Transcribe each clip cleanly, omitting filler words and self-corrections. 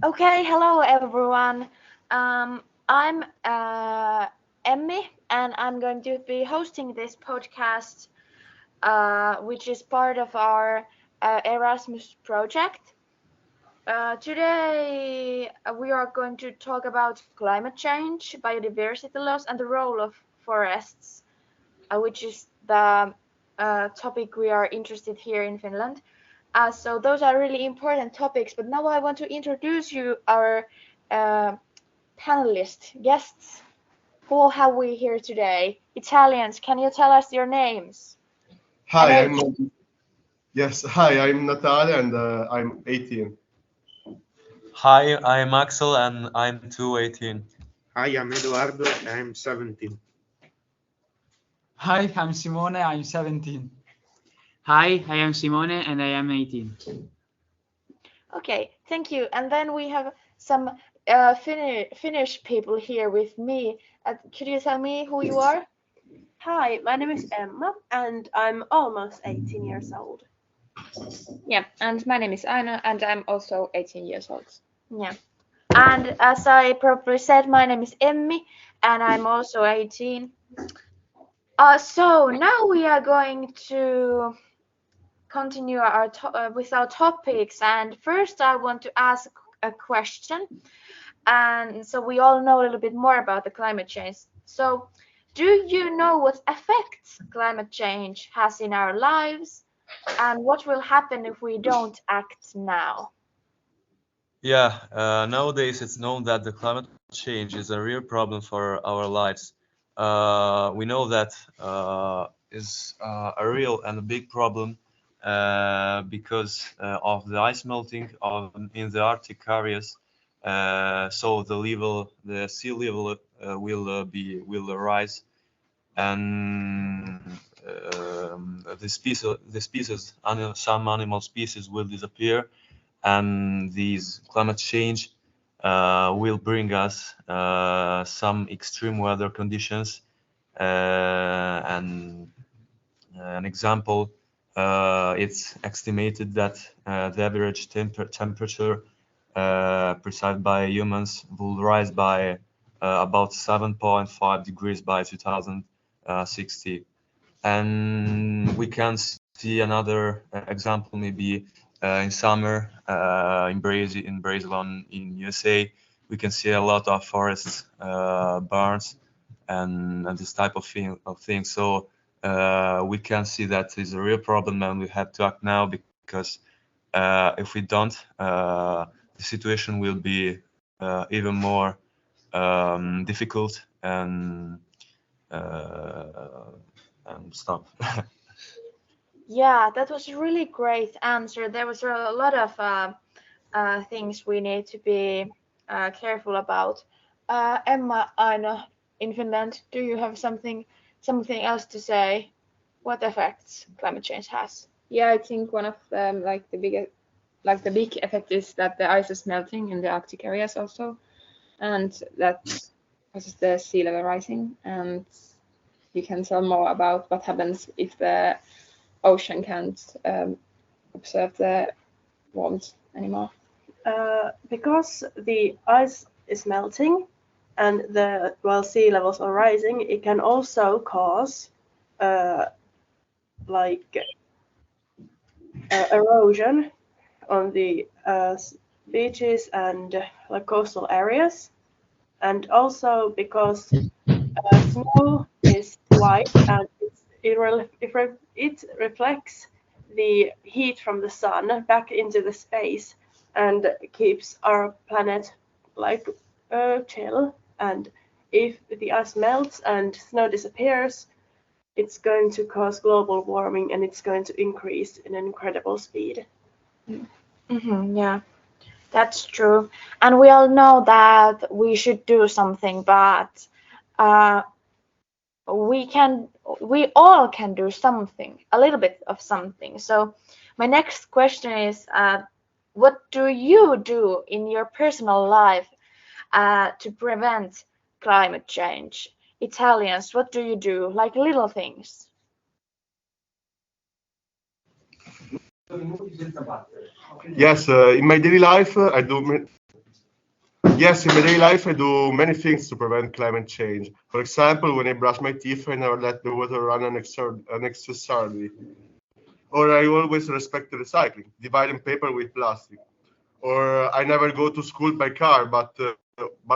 Okay, hello everyone. I'm Emmy, and I'm going to be hosting this podcast, which is part of our Erasmus project. Today, we are going to talk about climate change, biodiversity loss, and the role of forests, which is the topic we are interested here in Finland. So those are really important topics. But now I want to introduce you our uh, panelist guests. Who have we here today? Italians, can you tell us your names and Hi, age? I'm Natalia and I'm 18. Hi, I'm Axel and I'm 218. Hi, I'm Eduardo. I'm 17. Hi, I'm Simone. I'm 17. Hi, I am Simone and I am 18. Okay, thank you. And then we have some Finnish people here with me. Could you tell me who you are? Hi, my name is Emma and I'm almost 18 years old. Yeah, and my name is Aina, and I'm also 18 years old. Yeah. And as I probably said, my name is Emmy, and I'm also 18. So now we are going to continue with our topics. And first, I want to ask a question, and so we all know a little bit more about the climate change. So, do you know what effects climate change has in our lives, and what will happen if we don't act now? Yeah, nowadays it's known that the climate change is a real problem for our lives. We know that is a real and a big problem because of the ice melting in the Arctic areas. So the sea level will rise, and some animal species will disappear, and these climate change will bring us some extreme weather conditions. And an example, it's estimated that the average temperature perceived by humans will rise by about 7.5 degrees by 2060. And we can see another example maybe in summer in Brazil in USA. We can see a lot of forests burns and this type of thing. So we can see that is a real problem, and we have to act now, because if we don't, the situation will be even more difficult uh, and stuff. Yeah, that was a really great answer. There was a lot of things we need to be careful about. Emma, Aina, in Finland, do you have something else to say? What effects climate change has? Yeah, I think one of them, the big effect is that the ice is melting in the Arctic areas also, and that causes the sea level rising. And you can tell more about what happens if the ocean can't observe the warmth anymore. Because the ice is melting and while sea levels are rising, it can also cause erosion on the beaches and coastal areas, and also because snow is white and it reflects the heat from the sun back into the space and keeps our planet chill. And if the ice melts and snow disappears, it's going to cause global warming, and it's going to increase in an incredible speed. Yeah, that's true. And we all know that we should do something, but uh, we all can do something, a little bit of something. So my next question is, what do you do in your personal life to prevent climate change? Italians, what do you do? Like little things. Yes, in my daily life, Yes, in my daily life, I do many things to prevent climate change. For example, when I brush my teeth, I never let the water run unnecessarily. Or I always respect the recycling, dividing paper with plastic. Or I never go to school by car, but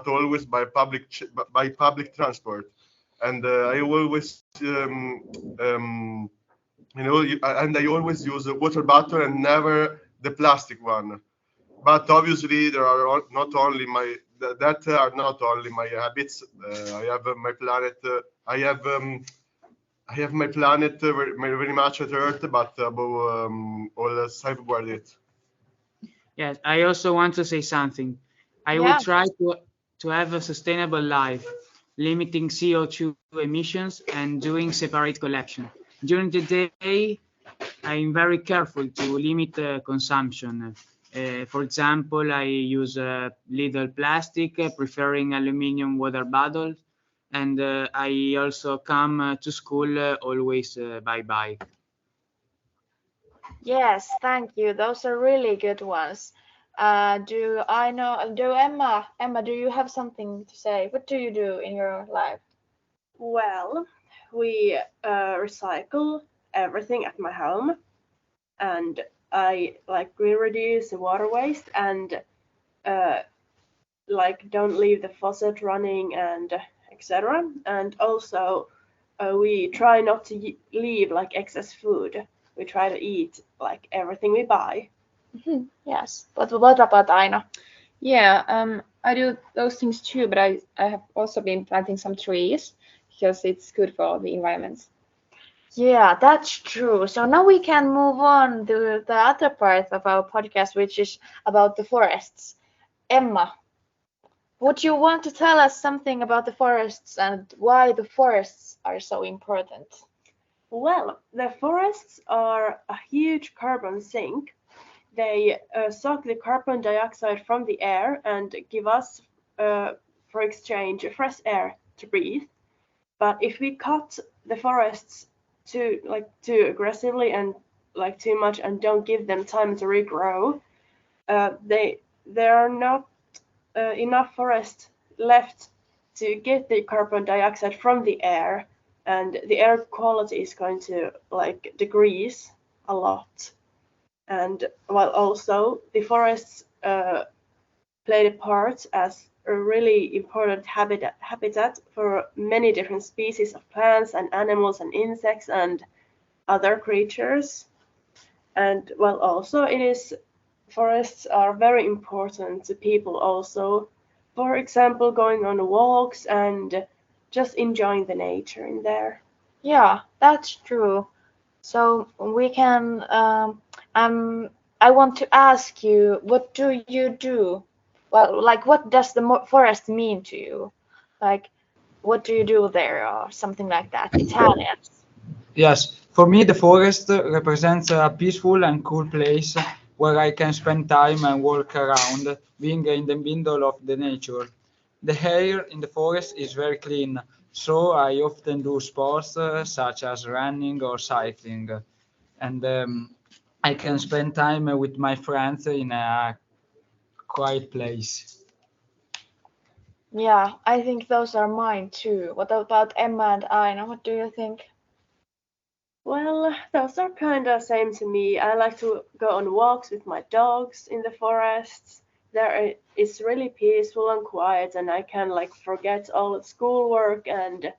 always by public transport. And I always and I always use a water bottle and never the plastic one. But obviously, there are not only that are not only my habits. I have my planet. I have my planet very much at Earth, but above all, safeguard it. Yes, I also want to say something. I will Yeah. try to have a sustainable life, limiting CO2 emissions and doing separate collection. During the day, I'm very careful to limit consumption. For example, I use little plastic, preferring aluminum water bottles, and I also come to school always by bike. Yes, thank you. Those are really good ones. Do Emma, do you have something to say? What do you do in your life? Well, we recycle everything at my home, and we reduce the water waste and uh, don't leave the faucet running and etc. And also we try not to leave excess food. We try to eat everything we buy. Yes, but what about Aino? Yeah, I do those things too, but I have also been planting some trees because it's good for the environment. Yeah, that's true. So now we can move on to the other part of our podcast, which is about the forests. Emma, would you want to tell us something about the forests and why the forests are so important? Well, the forests are a huge carbon sink. They suck the carbon dioxide from the air and give us, for exchange, fresh air to breathe. But if we cut the forests too aggressively and too much and don't give them time to regrow, there are not enough forest left to get the carbon dioxide from the air, and the air quality is going to decrease a lot. And while also the forests played a part as a really important habitat for many different species of plants and animals and insects and other creatures. And well, also it is forests are very important to people also. For example, going on walks and just enjoying the nature in there. Yeah, that's true. So we can, I want to ask you, what do you do? Well, what does the forest mean to you? Like, what do you do there, or something like that? Italians. Yes, for me, the forest represents a peaceful and cool place where I can spend time and walk around, being in the middle of the nature. The air in the forest is very clean, so I often do sports such as running or cycling. And I can spend time with my friends in a quiet place. Yeah, I think those are mine too. What about Emma and Aina? What do you think? Well, those are kind of same to me. I like to go on walks with my dogs in the forests. There it's really peaceful and quiet, and I can forget all of schoolwork and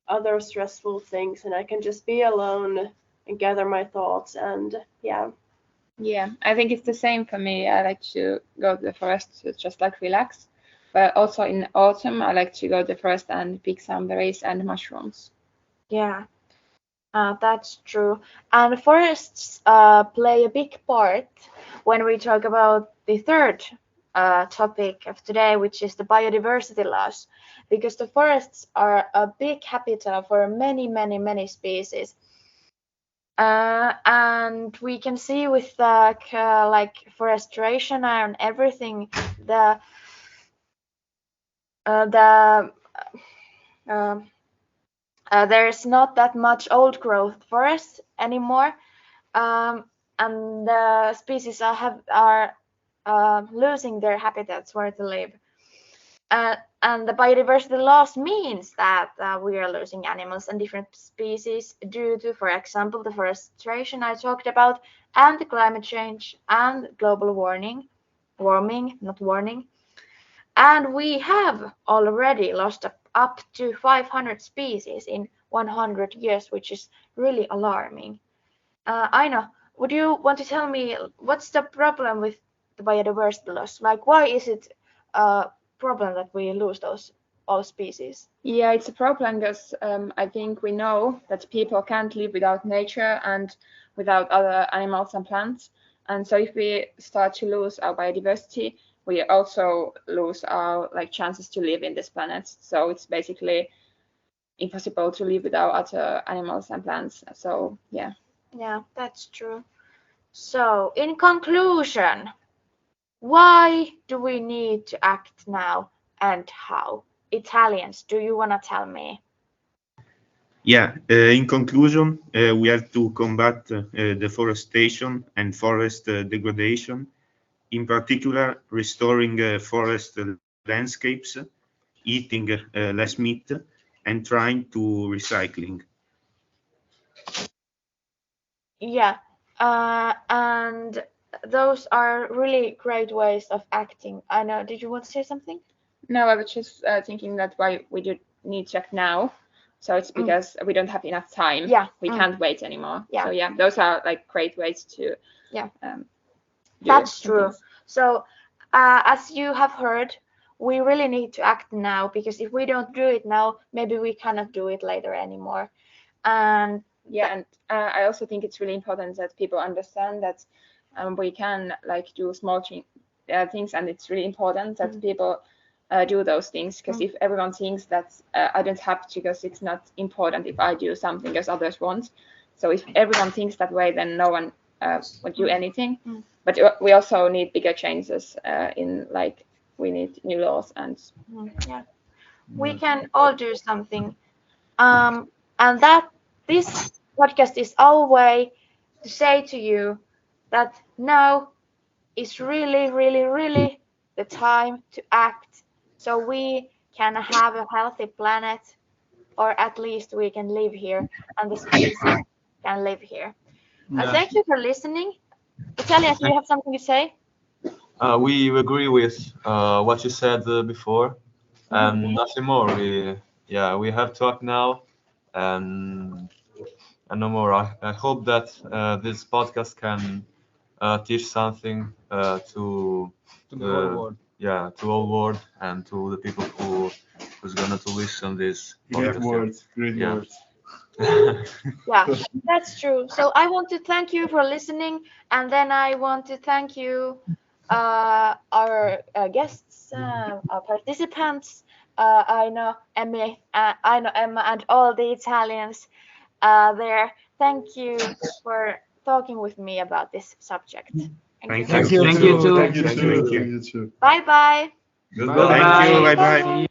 other stressful things, and I can just be alone and gather my thoughts. And yeah. Yeah, I think it's the same for me. I like to go to the forest to just relax. But also in autumn, I like to go to the forest and pick some berries and mushrooms. Yeah, that's true. And forests play a big part when we talk about the third topic of today, which is the biodiversity loss, because the forests are a big habitat for many, many, many species. And we can see with the forestation and everything, the uh, the uh, there's not that much old growth forest anymore, and the species are losing their habitats where to live. And the biodiversity loss means that we are losing animals and different species due to, for example, the deforestation I talked about, and the climate change and global warming, not warning. And we have already lost up to 500 species in 100 years, which is really alarming. Aino, would you want to tell me what's the problem with the biodiversity loss? Like, why is it a problem that we lose those all species? Yeah, it's a problem because I think we know that people can't live without nature and without other animals and plants. And so if we start to lose our biodiversity, we also lose our chances to live in this planet. So it's basically impossible to live without other animals and plants. So yeah. Yeah, that's true. So in conclusion, why do we need to act now and how? Italians, do you want to tell me? Yeah, in conclusion, we have to combat deforestation and forest degradation, in particular, restoring forest landscapes, eating less meat, and trying to recycling. Yeah, and those are really great ways of acting. I know, did you want to say something? No, I was just thinking that why we do need to act now. So it's because we don't have enough time. Yeah. We can't wait anymore. Yeah. So yeah, those are great ways to. Yeah. Do That's some true. things. So as you have heard, we really need to act now, because if we don't do it now, maybe we cannot do it later anymore. And yeah, and I also think it's really important that people understand that we can do small things, and it's really important that people do those things, because if everyone thinks that I don't have to because it's not important if I do something as others want, so if everyone thinks that way, then no one would do anything. But we also need bigger changes in we need new laws and yeah, we can all do something. And that this podcast is our way to say to you that now is really, really, really the time to act, so we can have a healthy planet, or at least we can live here and the species can live here. Thank you for listening. Italians, do you have something to say? We agree with what you said before, and nothing more. We have talked now, and no more. I hope that this podcast can teach something to the whole world. Yeah, to all world and to the people who's gonna to listen this Great podcast. words, great Yeah. words. Yeah, that's true. So I want to thank you for listening, and then I want to thank you, our guests, our participants. I know Emily, I know Emma, and all the Italians there. Thank you for talking with me about this subject. Thank Thank you. you too. Thank you Thank too. you. Thank you too. Bye bye. Goodbye. Thank you. Bye. Bye bye.